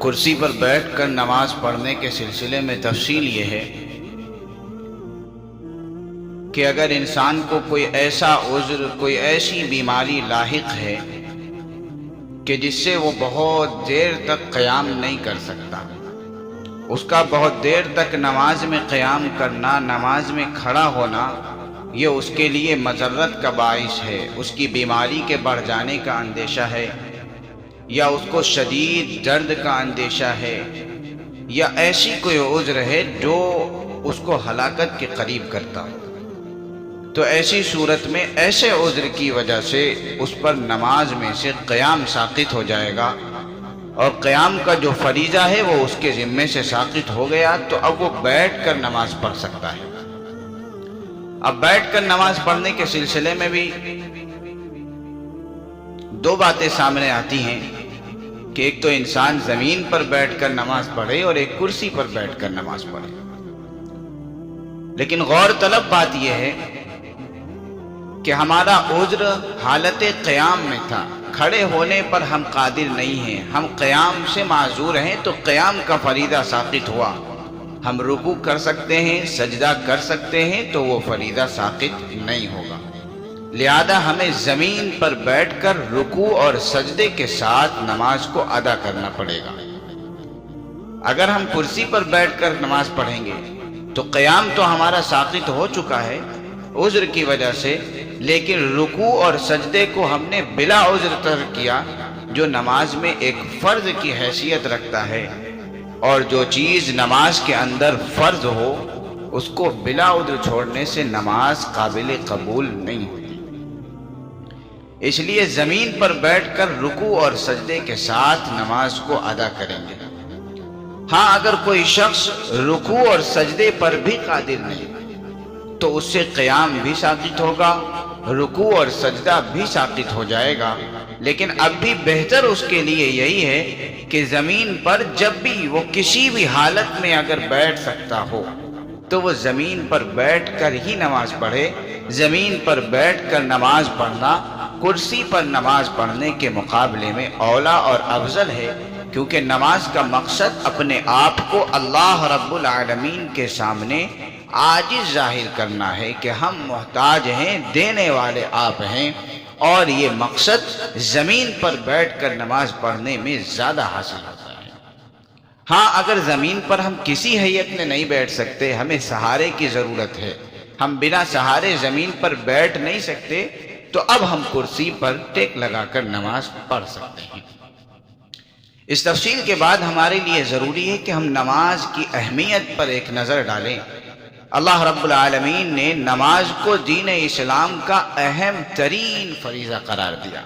کرسی پر بیٹھ کر نماز پڑھنے کے سلسلے میں تفصیل یہ ہے کہ اگر انسان کو کوئی ایسا عذر، کوئی ایسی بیماری لاحق ہے کہ جس سے وہ بہت دیر تک قیام نہیں کر سکتا، اس کا بہت دیر تک نماز میں قیام کرنا، نماز میں کھڑا ہونا، یہ اس کے لیے مضرت کا باعث ہے، اس کی بیماری کے بڑھ جانے کا اندیشہ ہے، یا اس کو شدید درد کا اندیشہ ہے، یا ایسی کوئی عذر ہے جو اس کو ہلاکت کے قریب کرتا ہو، تو ایسی صورت میں ایسے عذر کی وجہ سے اس پر نماز میں سے قیام ساقط ہو جائے گا، اور قیام کا جو فریضہ ہے وہ اس کے ذمے سے ساقط ہو گیا، تو اب وہ بیٹھ کر نماز پڑھ سکتا ہے۔ اب بیٹھ کر نماز پڑھنے کے سلسلے میں بھی دو باتیں سامنے آتی ہیں کہ ایک تو انسان زمین پر بیٹھ کر نماز پڑھے اور ایک کرسی پر بیٹھ کر نماز پڑھے، لیکن غور طلب بات یہ ہے کہ ہمارا عذر حالت قیام میں تھا، کھڑے ہونے پر ہم قادر نہیں ہیں، ہم قیام سے معذور ہیں، تو قیام کا فریضہ ساقط ہوا، ہم رکوع کر سکتے ہیں، سجدہ کر سکتے ہیں، تو وہ فریضہ ساقط نہیں ہوگا، لہذا ہمیں زمین پر بیٹھ کر رکوع اور سجدے کے ساتھ نماز کو ادا کرنا پڑے گا۔ اگر ہم کرسی پر بیٹھ کر نماز پڑھیں گے تو قیام تو ہمارا ساقط ہو چکا ہے عذر کی وجہ سے، لیکن رکوع اور سجدے کو ہم نے بلا عذر ترک کیا، جو نماز میں ایک فرض کی حیثیت رکھتا ہے، اور جو چیز نماز کے اندر فرض ہو اس کو بلا عذر چھوڑنے سے نماز قابل قبول نہیں ہوتی۔ اس لیے زمین پر بیٹھ کر رکوع اور سجدے کے ساتھ نماز کو ادا کریں گے۔ ہاں، اگر کوئی شخص رکوع اور سجدے پر بھی قادر نہیں تو اس سے قیام بھی ساقط ہوگا، رکوع اور سجدہ بھی ساقط ہو جائے گا، لیکن اب بھی بہتر اس کے لیے یہی ہے کہ زمین پر جب بھی وہ کسی بھی حالت میں اگر بیٹھ سکتا ہو تو وہ زمین پر بیٹھ کر ہی نماز پڑھے۔ زمین پر بیٹھ کر نماز پڑھنا کرسی پر نماز پڑھنے کے مقابلے میں اولا اور افضل ہے، کیونکہ نماز کا مقصد اپنے آپ کو اللہ رب العالمین کے سامنے عاجز ظاہر کرنا ہے کہ ہم محتاج ہیں، دینے والے آپ ہیں، اور یہ مقصد زمین پر بیٹھ کر نماز پڑھنے میں زیادہ حاصل ہوتا ہے۔ ہاں، اگر زمین پر ہم کسی حیت میں نہیں بیٹھ سکتے، ہمیں سہارے کی ضرورت ہے، ہم بنا سہارے زمین پر بیٹھ نہیں سکتے، تو اب ہم کرسی پر ٹیک لگا کر نماز پڑھ سکتے ہیں۔ اس تفصیل کے بعد ہمارے لیے ضروری ہے کہ ہم نماز کی اہمیت پر ایک نظر ڈالیں۔ اللہ رب العالمین نے نماز کو دین اسلام کا اہم ترین فریضہ قرار دیا،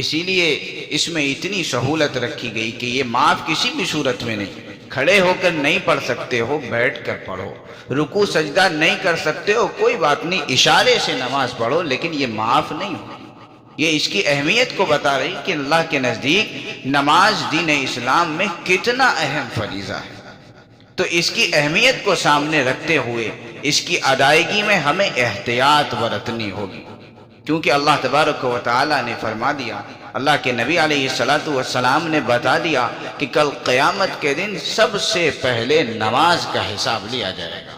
اسی لیے اس میں اتنی سہولت رکھی گئی کہ یہ معاف کسی بھی صورت میں نہیں۔ کھڑے ہو کر نہیں پڑھ سکتے ہو، بیٹھ کر پڑھو، رکوع سجدہ نہیں کر سکتے ہو، کوئی بات نہیں، اشارے سے نماز پڑھو، لیکن یہ معاف نہیں ہوگی۔ یہ اس کی اہمیت کو بتا رہی کہ اللہ کے نزدیک نماز دین اسلام میں کتنا اہم فریضہ ہے، تو اس کی اہمیت کو سامنے رکھتے ہوئے اس کی ادائیگی میں ہمیں احتیاط برتنی ہوگی، کیونکہ اللہ تبارک و تعالی نے فرما دیا، اللہ کے نبی علیہ السلام نے بتا دیا کہ کل قیامت کے دن سب سے پہلے نماز کا حساب لیا جائے گا۔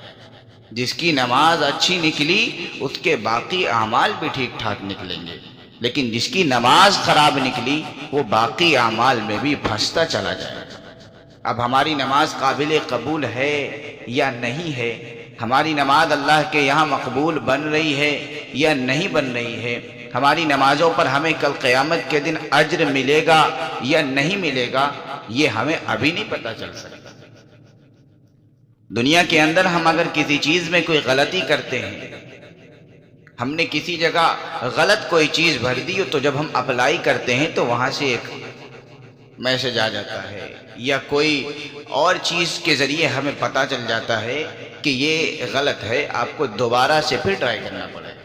جس کی نماز اچھی نکلی اس کے باقی اعمال بھی ٹھیک ٹھاک نکلیں گے، لیکن جس کی نماز خراب نکلی وہ باقی اعمال میں بھی پھنستا چلا جائے گا۔ اب ہماری نماز قابل قبول ہے یا نہیں ہے، ہماری نماز اللہ کے یہاں مقبول بن رہی ہے یا نہیں بن رہی ہے، ہماری نمازوں پر ہمیں کل قیامت کے دن اجر ملے گا یا نہیں ملے گا، یہ ہمیں ابھی نہیں پتہ چل سکتا۔ دنیا کے اندر ہم اگر کسی چیز میں کوئی غلطی کرتے ہیں، ہم نے کسی جگہ غلط کوئی چیز بھر دی، تو جب ہم اپلائی کرتے ہیں تو وہاں سے ایک میسج آ جاتا ہے، یا کوئی اور چیز کے ذریعے ہمیں پتہ چل جاتا ہے کہ یہ غلط ہے، آپ کو دوبارہ سے پھر ٹرائی کرنا پڑے گا،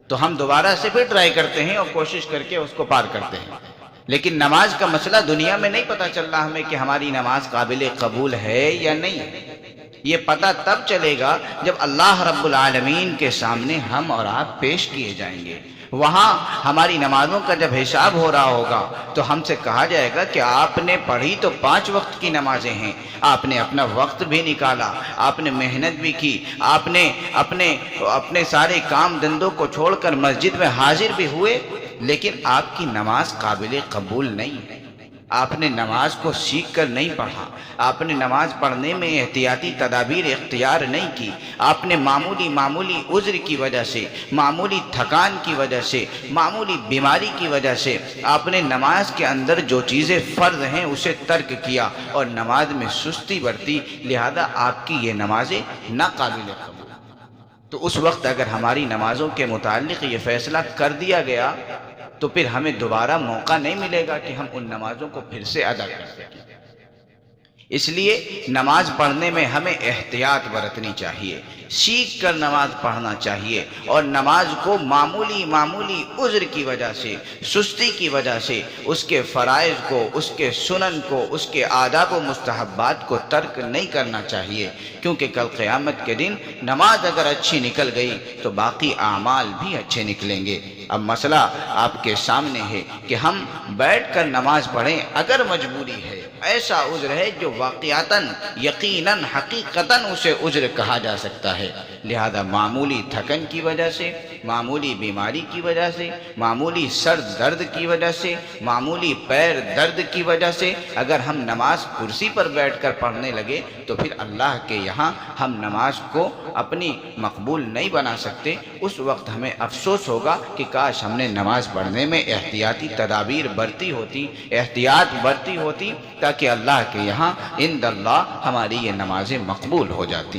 تو ہم دوبارہ سے پھر ٹرائی کرتے ہیں اور کوشش کر کے اس کو پار کرتے ہیں۔ لیکن نماز کا مسئلہ دنیا میں نہیں پتہ چل رہا ہمیں کہ ہماری نماز قابل قبول ہے یا نہیں، یہ پتہ تب چلے گا جب اللہ رب العالمین کے سامنے ہم اور آپ پیش کیے جائیں گے، وہاں ہماری نمازوں کا جب حساب ہو رہا ہوگا تو ہم سے کہا جائے گا کہ آپ نے پڑھی تو 5 وقت کی نمازیں ہیں، آپ نے اپنا وقت بھی نکالا، آپ نے محنت بھی کی، آپ نے اپنے سارے کام دھندوں کو چھوڑ کر مسجد میں حاضر بھی ہوئے، لیکن آپ کی نماز قابل قبول نہیں ہے۔ آپ نے نماز کو سیکھ کر نہیں پڑھا، آپ نے نماز پڑھنے میں احتیاطی تدابیر اختیار نہیں کی، آپ نے معمولی عذر کی وجہ سے، معمولی تھکان کی وجہ سے، معمولی بیماری کی وجہ سے آپ نے نماز کے اندر جو چیزیں فرض ہیں اسے ترک کیا اور نماز میں سستی برتی، لہذا آپ کی یہ نمازیں ناقابل قبول۔ تو اس وقت اگر ہماری نمازوں کے متعلق یہ فیصلہ کر دیا گیا تو پھر ہمیں دوبارہ موقع نہیں ملے گا کہ ہم ان نمازوں کو پھر سے ادا کر سکیں۔ اس لیے نماز پڑھنے میں ہمیں احتیاط برتنی چاہیے، سیکھ کر نماز پڑھنا چاہیے، اور نماز کو معمولی عذر کی وجہ سے، سستی کی وجہ سے اس کے فرائض کو، اس کے سنن کو، اس کے آداب و مستحبات کو ترک نہیں کرنا چاہیے، کیونکہ کل قیامت کے دن نماز اگر اچھی نکل گئی تو باقی اعمال بھی اچھے نکلیں گے۔ اب مسئلہ آپ کے سامنے ہے کہ ہم بیٹھ کر نماز پڑھیں اگر مجبوری ہے، ایسا عذر ہے جو واقعتاً یقیناً حقیقتاً اسے عذر کہا جا سکتا ہے، لہذا معمولی تھکن کی وجہ سے، معمولی بیماری کی وجہ سے، معمولی سر درد کی وجہ سے، معمولی پیر درد کی وجہ سے اگر ہم نماز کرسی پر بیٹھ کر پڑھنے لگے تو پھر اللہ کے یہاں ہم نماز کو اپنی مقبول نہیں بنا سکتے۔ اس وقت ہمیں افسوس ہوگا کہ کاش ہم نے نماز پڑھنے میں احتیاطی تدابیر برتی ہوتی، احتیاط برتی ہوتی، تاکہ اللہ کے یہاں عند اللہ ہماری یہ نمازیں مقبول ہو جاتی۔